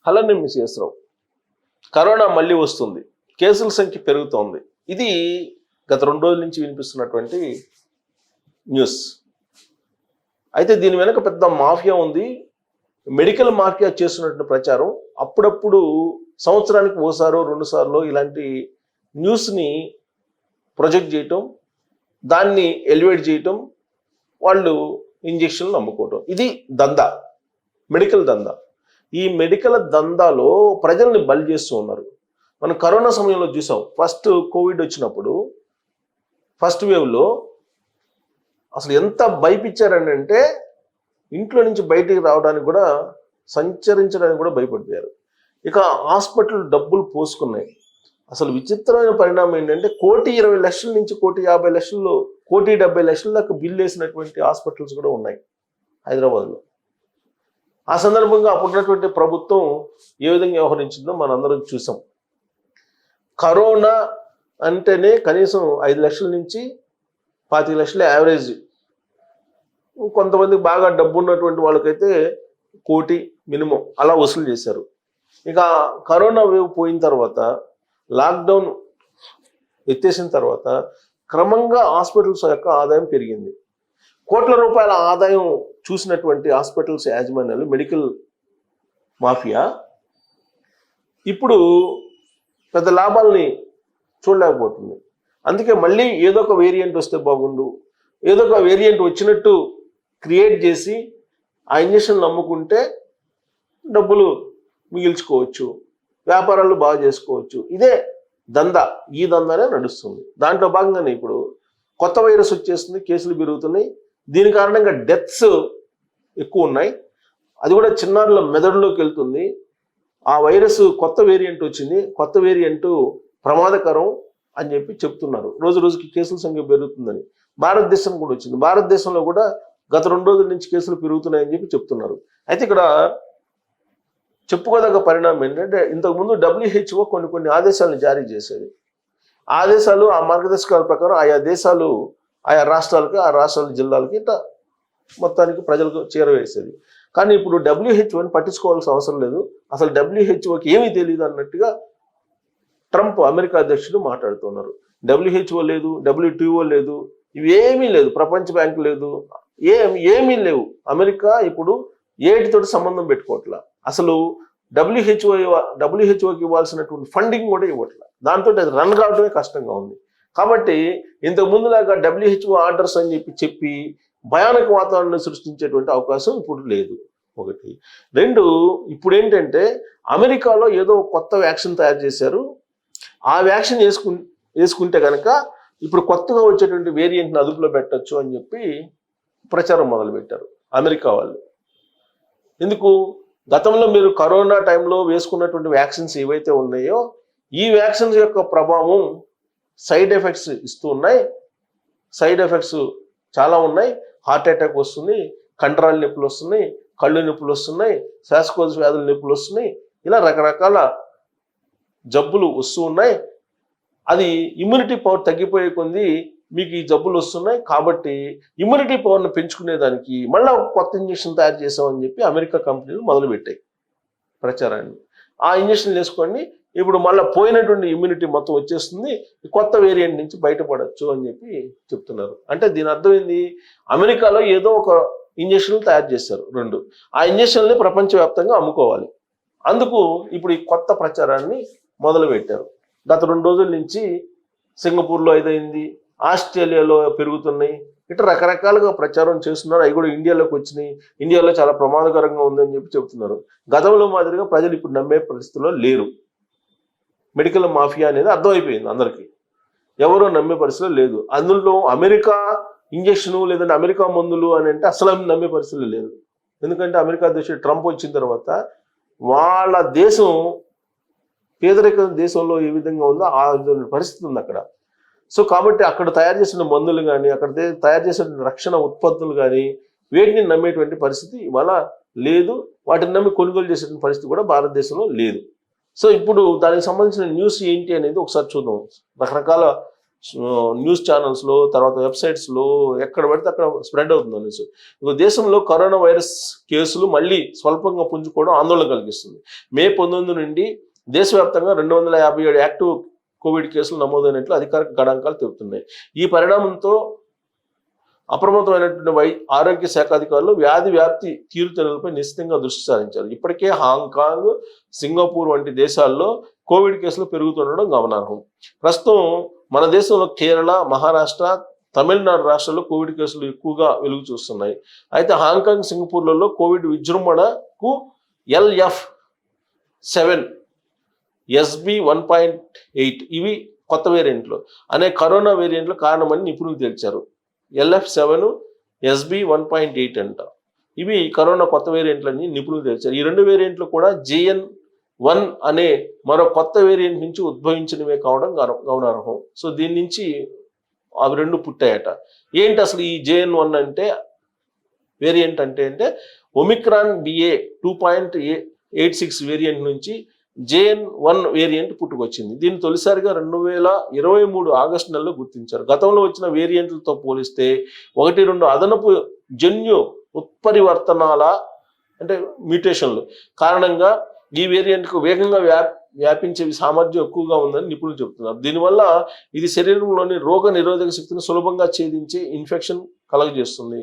Hello నేను miss చేస్తున్నాం. Corona మళ్ళీ వస్తుంది, కేసుల సంఖ్య పెరుగుతోంది. ఇది గత 2 రోజుల నుంచి వినిపిస్తున్నటువంటి న్యూస్. అయితే దీని వెనక పెద్ద మాఫియా ఉంది. మెడికల్ మాఫియా చేస్తున్నటువంటి ప్రచారం అప్పుడప్పుడు సంవత్సరానికి ఓసారో 2 సార్లు ఇలాంటి న్యూస్ని ప్రొజెక్ట్ చేయటం, దాన్ని ఎలివేట్ చేయటం, వాళ్ళు ఇంజక్షన్లు అమ్ముకోవటం. ఇది దందా, మెడికల్ దందా. ఈ మెడికల్ దందాలో ప్రజల్ని బలి చేస్తూ ఉన్నారు. మనం కరోనా సమయంలో చూసాం. ఫస్ట్ కోవిడ్ వచ్చినప్పుడు ఫస్ట్ వేవ్లో అసలు ఎంత భయపించారని అంటే ఇంట్లో నుంచి బయటికి రావడానికి కూడా, సంచరించడానికి కూడా భయపడిపోయారు. ఇక హాస్పిటల్ డబ్బులు పోసుకున్నాయి. అసలు విచిత్రమైన పరిణామం ఏంటంటే 1,20,00,000 నుంచి 1,50,00,000, 1,70,00,000 దాకా బిల్లు వేసినటువంటి హాస్పిటల్స్ కూడా ఉన్నాయి హైదరాబాద్లో. ఆ సందర్భంగా అప్పుడున్నటువంటి ప్రభుత్వం ఏ విధంగా వ్యవహరించిందో మనందరం చూసాం. కరోనా అంటేనే కనీసం 5 లక్షల నుంచి 25 లక్షల యావరేజ్. కొంతమందికి బాగా డబ్బు ఉన్నటువంటి వాళ్ళకైతే 1 కోటి మినిమం అలా వసూలు చేశారు. ఇక కరోనా వేవ్ పోయిన తర్వాత, లాక్డౌన్ ఎత్తేసిన తర్వాత క్రమంగా హాస్పిటల్స్ యొక్క ఆదాయం పెరిగింది. కోట్ల రూపాయల ఆదాయం చూసినటువంటి హాస్పిటల్స్ యాజమాన్యాలు, మెడికల్ మాఫియా ఇప్పుడు పెద్ద లాభాలని చూడలేకపోతుంది. అందుకే మళ్ళీ ఏదో ఒక వేరియంట్ వస్తే బాగుండు, ఏదో ఒక వేరియంట్ వచ్చినట్టు క్రియేట్ చేసి ఆ ఇంజక్షన్లు అమ్ముకుంటే డబ్బులు మిగిల్చుకోవచ్చు, వ్యాపారాలు బాగా చేసుకోవచ్చు. ఇదే దందా, ఈ దందానే నడుస్తుంది. దాంట్లో భాగంగానే ఇప్పుడు కొత్త వైరస్ వచ్చేస్తుంది, కేసులు పెరుగుతున్నాయి. దీని కారణంగా డెత్స్ ఎక్కువ ఉన్నాయి. అది కూడా చిన్నారుల మెదడులోకి వెళ్తుంది. ఆ వైరస్ కొత్త వేరియంట్ వచ్చింది, కొత్త వేరియంట్ ప్రమాదకరం అని చెప్పి చెప్తున్నారు. రోజు రోజుకి కేసుల సంఖ్య పెరుగుతుందని. భారతదేశం కూడా వచ్చింది. భారతదేశంలో కూడా గత 2 రోజుల నుంచి కేసులు పెరుగుతున్నాయని చెప్పి చెప్తున్నారు. అయితే ఇక్కడ చెప్పుకోదగ్గ పరిణామం ఏంటంటే, ఇంతకుముందు WHO కొన్ని ఆదేశాలను జారీ చేసేది. ఆదేశాలు, ఆ మార్గదర్శకాల ప్రకారం ఆయా దేశాలు, ఆయా రాష్ట్రాలకి, ఆ రాష్ట్రాల జిల్లాలకి ఇట్లా మొత్తానికి ప్రజలకు చేరవేసేది. కానీ ఇప్పుడు WHOని పట్టించుకోవాల్సిన అవసరం లేదు, అసలు WHOకి ఏమీ తెలియదు అన్నట్టుగా ట్రంప్, అమెరికా అధ్యక్షుడు మాట్లాడుతున్నారు. WHO లేదు, WTO లేదు, ఇవేమీ లేదు, ప్రపంచ బ్యాంకు లేదు, ఏమీ లేవు. అమెరికా ఇప్పుడు ఏటితోటి సంబంధం పెట్టుకోవట్లా. అసలు WHOకి ఇవ్వాల్సినటువంటి ఫండింగ్ కూడా ఇవ్వట్లా. దాంతో అది రన్ కావడమే కష్టంగా ఉంది. కాబట్టి ఇంతకు ముందులాగా WHO ఆర్డర్స్ అని చెప్పి భయానక వాతావరణాన్ని సృష్టించేటువంటి అవకాశం ఇప్పుడు లేదు. 1. 2, ఇప్పుడు ఏంటంటే అమెరికాలో ఏదో కొత్త వ్యాక్సిన్ తయారు చేశారు. ఆ వ్యాక్సిన్ వేసుకుంటే కనుక ఇప్పుడు కొత్తగా వచ్చేటువంటి వేరియంట్ని అదుపులో పెట్టచ్చు అని చెప్పి ప్రచారం మొదలుపెట్టారు అమెరికా వాళ్ళు. ఎందుకు? గతంలో మీరు కరోనా టైంలో వేసుకున్నటువంటి వ్యాక్సిన్స్ ఏవైతే ఉన్నాయో, ఈ వ్యాక్సిన్స్ యొక్క ప్రభావం సైడ్ ఎఫెక్ట్స్ ఇస్తూ ఉన్నాయి. సైడ్ ఎఫెక్ట్స్ చాలా ఉన్నాయి. హార్ట్ అటాక్ వస్తుంది, కండరాల నొప్పులు వస్తున్నాయి, కళ్ళు నొప్పులు వస్తున్నాయి, శ్వాసకోశ వ్యాధుల నొప్పులు వస్తున్నాయి, ఇలా రకరకాల జబ్బులు వస్తూ ఉన్నాయి. అది ఇమ్యూనిటీ పవర్ తగ్గిపోయే కొద్దీ మీకు ఈ జబ్బులు వస్తున్నాయి. కాబట్టి ఇమ్యూనిటీ పవర్ని పెంచుకునేదానికి మళ్ళీ కొత్త ఇంజక్షన్ తయారు చేసామని చెప్పి అమెరికా కంపెనీలు మొదలుపెట్టాయి ప్రచారాన్ని. ఆ ఇంజక్షన్ వేసుకోండి, ఇప్పుడు మళ్ళీ పోయినటువంటి ఇమ్యూనిటీ మొత్తం వచ్చేస్తుంది, కొత్త వేరియంట్ నుంచి బయటపడచ్చు అని చెప్పి చెప్తున్నారు. అంటే దీని అర్థం ఏంది? అమెరికాలో ఏదో ఒక ఇంజక్షన్లు తయారు చేశారు 2. ఆ ఇంజక్షన్లని ప్రపంచవ్యాప్తంగా అమ్ముకోవాలి. అందుకు ఇప్పుడు ఈ కొత్త ప్రచారాన్ని మొదలుపెట్టారు. గత 2 రోజుల నుంచి సింగపూర్లో ఇదైంది, ఆస్ట్రేలియాలో పెరుగుతున్నాయి, ఇట్లా రకరకాలుగా ప్రచారం చేస్తున్నారు. అవి కూడా ఇండియాలోకి వచ్చినాయి. ఇండియాలో చాలా ప్రమాదకరంగా ఉందని చెప్పి చెప్తున్నారు. గతంలో మాదిరిగా ప్రజలు ఇప్పుడు నమ్మే పరిస్థితుల్లో లేరు. మెడికల్ మాఫియా అనేది అర్థమైపోయింది అందరికీ, ఎవరో నమ్మే పరిస్థితిలో లేదు. అందులో అమెరికా ఇంజక్షను లేదంటే అమెరికా మందులు అని అంటే అసలు నమ్మే పరిస్థితులు లేదు. ఎందుకంటే అమెరికా అధ్యక్షుడు ట్రంప్ వచ్చిన తర్వాత వాళ్ళ దేశం పేదరిక దేశంలో ఏ విధంగా ఉందో ఆ పరిస్థితి ఉంది అక్కడ. సో కాబట్టి అక్కడ తయారు చేసిన మందులు కానీ, అక్కడ తయారు చేసిన రక్షణ ఉత్పత్తులు కానీ వేటిని నమ్మేటువంటి పరిస్థితి ఇవాళ లేదు. వాటిని నమ్మి కొనుగోలు చేసేటువంటి పరిస్థితి కూడా భారతదేశంలో లేదు. సో ఇప్పుడు దానికి సంబంధించిన న్యూస్ ఏంటి అనేది ఒకసారి చూద్దాం. రకరకాల న్యూస్ ఛానల్స్లో, తర్వాత వెబ్సైట్స్లో ఎక్కడ పడితే అక్కడ స్ప్రెడ్ అవుతుంది న్యూస్. ఇక దేశంలో కరోనా వైరస్ కేసులు మళ్ళీ స్వల్పంగా పుంజుకోవడం ఆందోళన కలిగిస్తుంది. మే 19 నుండి దేశవ్యాప్తంగా 257 యాక్టివ్ కోవిడ్ కేసులు నమోదైనట్లు అధికారిక గణాంకాలు తెలుపుతున్నాయి. ఈ పరిణామంతో అప్రమత్తమైనటువంటి ఆరోగ్య శాఖ అధికారులు వ్యాధి వ్యాప్తి తీరుతెన్నులపై నిశ్చితంగా దృష్టి సారించారు. ఇప్పటికే హాంకాంగ్, సింగపూర్ వంటి దేశాల్లో కోవిడ్ కేసులు పెరుగుతుండడం గమనార్హం. ప్రస్తుతం మన దేశంలో కేరళ, మహారాష్ట్ర, తమిళనాడు రాష్ట్రాల్లో కోవిడ్ కేసులు ఎక్కువగా వెలుగు చూస్తున్నాయి. అయితే హాంకాంగ్, సింగపూర్లలో కోవిడ్ విజృంభణకు LF7, SB1.8 ఇవి కొత్త వేరియంట్లు అనే కరోనా వేరియంట్లు కారణమని నిపుణులు తేల్చారు. LF7, SB1.8 అంట. ఇవి కరోనా కొత్త వేరియంట్లని నిపుణులు తేల్చారు. ఈ 2 వేరియంట్లు కూడా JN1 అనే మరో కొత్త వేరియంట్ నుంచి ఉద్భవించినవే కావడం గమనార్హం. సో దీని నుంచి అవి 2 పుట్టాయట. ఏంటి అసలు ఈ JN1 అంటే వేరియంట్ అంటే ఒమిక్రాన్ BA 2.86 వేరియంట్ నుంచి JN1 వేరియంట్ పుట్టుకొచ్చింది. దీన్ని తొలిసారిగా 2023 ఆగస్టు నెలలో గుర్తించారు. గతంలో వచ్చిన వేరియంట్లతో పోలిస్తే 1-2 అదనపు జన్యు ఉత్పరివర్తనాల అంటే మ్యూటేషన్లు కారణంగా ఈ వేరియంట్కు వేగంగా వ్యాపించే సామర్థ్యం ఎక్కువగా ఉందని నిపుణులు చెబుతున్నారు. దీనివల్ల ఇది శరీరంలోని రోగ నిరోధక శక్తిని సులభంగా ఛేదించే ఇన్ఫెక్షన్ కలుగజేస్తుంది.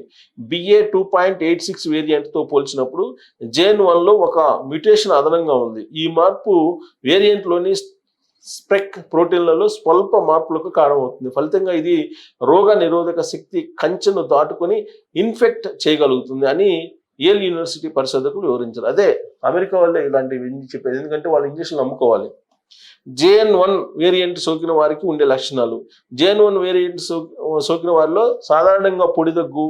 BA 2.86 వేరియంట్తో పోల్చినప్పుడు JN1లో ఒక మ్యూటేషన్ అదనంగా ఉంది. ఈ మార్పు వేరియంట్లోని స్పెక్ ప్రోటీన్లలో స్వల్ప మార్పులకు కారణమవుతుంది. ఫలితంగా ఇది రోగ నిరోధక శక్తి కంచెను దాటుకొని ఇన్ఫెక్ట్ చేయగలుగుతుంది అని ఏల్ యూనివర్సిటీ పరిశోధకులు వివరించారు. అదే అమెరికా వాళ్ళే ఇలాంటివి చెప్పేది, ఎందుకంటే వాళ్ళు ఇంజక్షన్లు అమ్ముకోవాలి. JN1 వేరియంట్ సోకిన వారికి ఉండే లక్షణాలు. JN1 వేరియంట్ సోకిన వారిలో సాధారణంగా పొడి దగ్గు,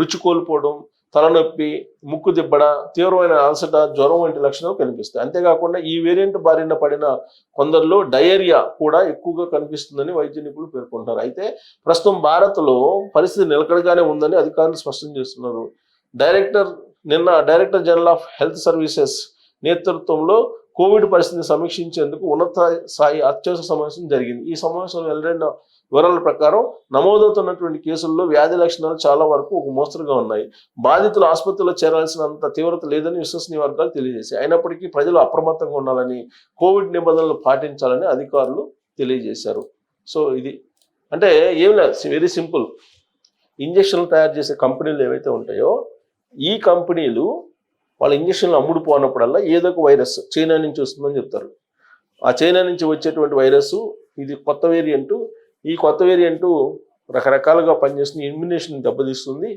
రుచి కోల్పోవడం, తలనొప్పి, ముక్కు దిబ్బడ, తీవ్రమైన అలసట, జ్వరం వంటి లక్షణాలు కనిపిస్తాయి. అంతేకాకుండా ఈ వేరియంట్ బారిన పడిన కొందరిలో డయేరియా కూడా ఎక్కువగా కనిపిస్తుందని వైద్య నిపుణులు పేర్కొంటారు. అయితే ప్రస్తుతం భారత్లో పరిస్థితి నిలకడగానే ఉందని అధికారులు స్పష్టం చేస్తున్నారు. Director general of health services నేతృత్వంలో కోవిడ్ పరిస్థితిని సమీక్షించేందుకు ఉన్నత స్థాయి అత్యవసర సమావేశం జరిగింది. ఈ సమావేశంలో వెల్లడైన వివరాల ప్రకారం నమోదవుతున్నటువంటి కేసుల్లో వ్యాధి లక్షణాలు చాలా వరకు ఒక మోస్తరుగా ఉన్నాయి. బాధితులు ఆసుపత్రిలో చేరాల్సినంత తీవ్రత లేదని విశ్వసనీయ వర్గాలు తెలియజేశాయి. అయినప్పటికీ ప్రజలు అప్రమత్తంగా ఉండాలని, కోవిడ్ నిబంధనలు పాటించాలని అధికారులు తెలియజేశారు. సో ఇది అంటే ఏం లేదు, వెరీ సింపుల్. ఇంజక్షన్లు తయారు చేసే కంపెనీలు ఏవైతే ఉంటాయో ఈ కంపెనీలు వాళ్ళ ఇంజక్షన్లు అమ్ముడుపోనప్పుడల్లా ఏదో ఒక వైరస్ చైనా నుంచి వస్తుందని చెప్తారు. ఆ చైనా నుంచి వచ్చేటువంటి వైరస్ ఇది కొత్త వేరియంట్. ఈ కొత్త వేరియంట్ రకరకాలుగా పనిచేస్తుంది, ఇమ్యునేషన్ దెబ్బతీస్తుంది,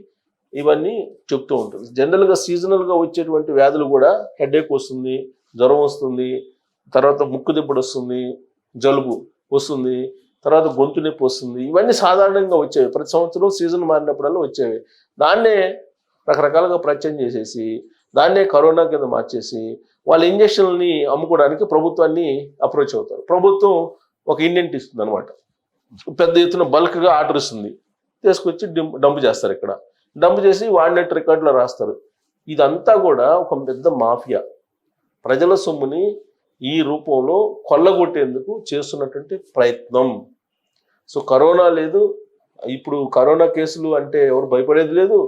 ఇవన్నీ చెప్తూ ఉంటుంది. జనరల్గా సీజనల్గా వచ్చేటువంటి వ్యాధులు కూడా హెడేక్ వస్తుంది, జ్వరం వస్తుంది, తర్వాత ముక్కు దిబ్బడు వస్తుంది, జలుబు వస్తుంది, తర్వాత గొంతు నొప్పి వస్తుంది. ఇవన్నీ సాధారణంగా వచ్చేవి, ప్రతి సంవత్సరం సీజన్ మారినప్పుడల్లా వచ్చేవి. దాన్నే రకరకాలుగా ప్రచారం చేసేసి దాన్నే కరోనా కింద మార్చేసి వాళ్ళ ఇంజక్షన్లని అమ్ముకోవడానికి ప్రభుత్వాన్ని అప్రోచ్ అవుతారు. ప్రభుత్వం ఒక ఇండెంట్ ఇస్తుంది అనమాట, పెద్ద ఎత్తున బల్క్గా ఆర్డర్ ఇస్తుంది, తీసుకొచ్చి డంప్ చేస్తారు. ఇక్కడ డంప్ చేసి వాడినట్టు రికార్డులో రాస్తారు. ఇదంతా కూడా ఒక పెద్ద మాఫియా, ప్రజల సొమ్ముని ఈ రూపంలో కొల్లగొట్టేందుకు చేస్తున్నటువంటి ప్రయత్నం. సో కరోనా లేదు, ఇప్పుడు కరోనా కేసులు అంటే ఎవరు భయపడేది లేదు,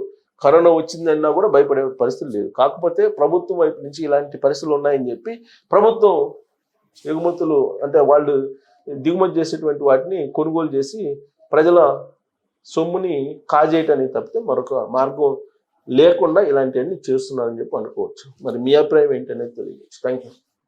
కరోనా వచ్చిందన్నా కూడా భయపడే పరిస్థితి లేదు. కాకపోతే ప్రభుత్వం వైపు నుంచి ఇలాంటి పరిస్థితులు ఉన్నాయని చెప్పి ప్రభుత్వం ఎగుమతులు అంటే వాళ్ళు దిగుమతి చేసేటువంటి వాటిని కొనుగోలు చేసి ప్రజల సొమ్ముని కాజేయటానికి తప్పితే మరొక మార్గం లేకుండా ఇలాంటివన్నీ చేస్తున్నారని చెప్పి అనుకోవచ్చు. మరి మీ అభిప్రాయం ఏంటనేది తెలియజేయచ్చు. Thank you.